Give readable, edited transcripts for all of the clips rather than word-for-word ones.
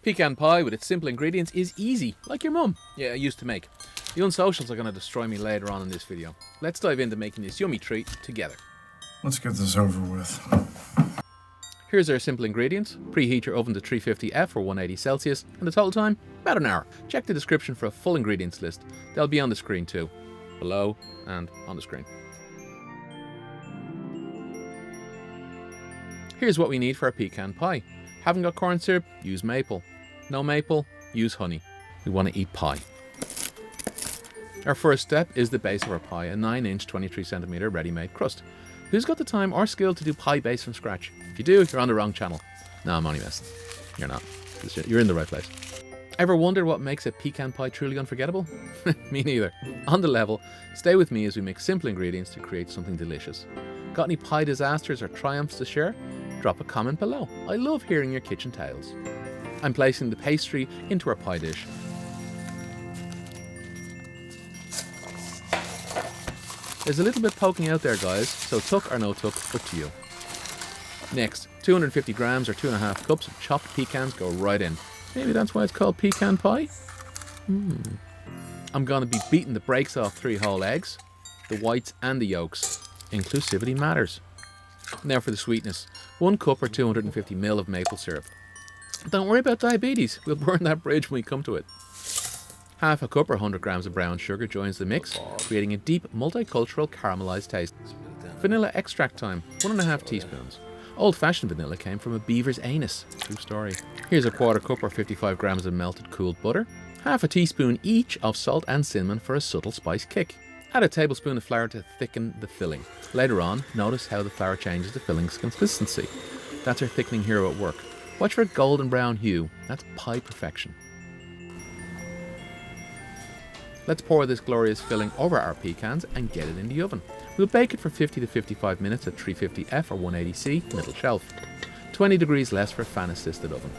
Pecan pie with its simple ingredients is easy, like your mum. Yeah, I used to make. The unsocials are going to destroy me later on in this video. Let's dive into making this yummy treat together. Let's get this over with. Here's our simple ingredients. Preheat your oven to 350F or 180 Celsius, and the total time, about an hour. Check the description for a full ingredients list. They'll be on the screen too. Below and on the screen. Here's what we need for our pecan pie. Haven't got corn syrup? Use maple. No maple? Use honey. We want to eat pie. Our first step is the base of our pie, a 9-inch, 23cm ready-made crust. Who's got the time or skill to do pie base from scratch? If you do, you're on the wrong channel. No, I'm only messing. You're not. You're in the right place. Ever wonder what makes a pecan pie truly unforgettable? Me neither. On the level, stay with me as we mix simple ingredients to create something delicious. Got any pie disasters or triumphs to share? Drop a comment below. I love hearing your kitchen tales. I'm placing the pastry into our pie dish. There's a little bit poking out there, guys, so tuck or no tuck, up to you. Next, 250 grams or 2.5 cups of chopped pecans go right in. Maybe that's why it's called pecan pie? I'm going to be beating the brakes off 3 whole eggs, the whites and the yolks. Inclusivity matters. Now for the sweetness. 1 cup or 250 ml of maple syrup. Don't worry about diabetes, we'll burn that bridge when we come to it. Half a cup or 100 grams of brown sugar joins the mix, creating a deep, multicultural caramelized taste. Vanilla extract time, 1.5 teaspoons. Old-fashioned vanilla came from a beaver's anus. True story. Here's a 1/4 cup or 55 grams of melted cooled butter. Half a teaspoon each of salt and cinnamon for a subtle spice kick. Add a tablespoon of flour to thicken the filling. Later on, notice how the flour changes the filling's consistency. That's our thickening hero at work. Watch for a golden brown hue. That's pie perfection. Let's pour this glorious filling over our pecans and get it in the oven. We'll bake it for 50 to 55 minutes at 350F or 180C, middle shelf. 20 degrees less for a fan-assisted oven.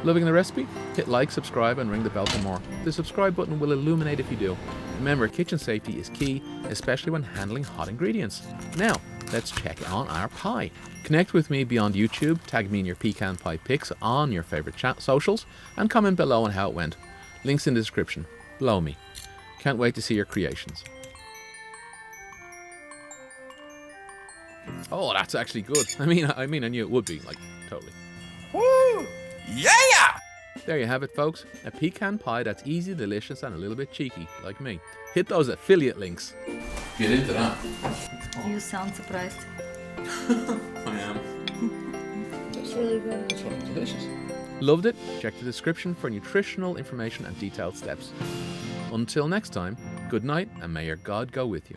Loving the recipe? Hit like, subscribe and ring the bell for more. The subscribe button will illuminate if you do. Remember, kitchen safety is key, especially when handling hot ingredients. Now, let's check on our pie. Connect with me beyond YouTube, tag me in your pecan pie pics on your favourite socials, and comment below on how it went. Links in the description. Blow me. Can't wait to see your creations. Oh, that's actually good. I mean, I knew it would be, like, totally. Woo! Yeah! There you have it, folks. A pecan pie that's easy, delicious, and a little bit cheeky, like me. Hit those affiliate links. Get into that. You sound surprised. I am. It's really good. It's delicious. Loved it? Check the description for nutritional information and detailed steps. Until next time, good night, and may your God go with you.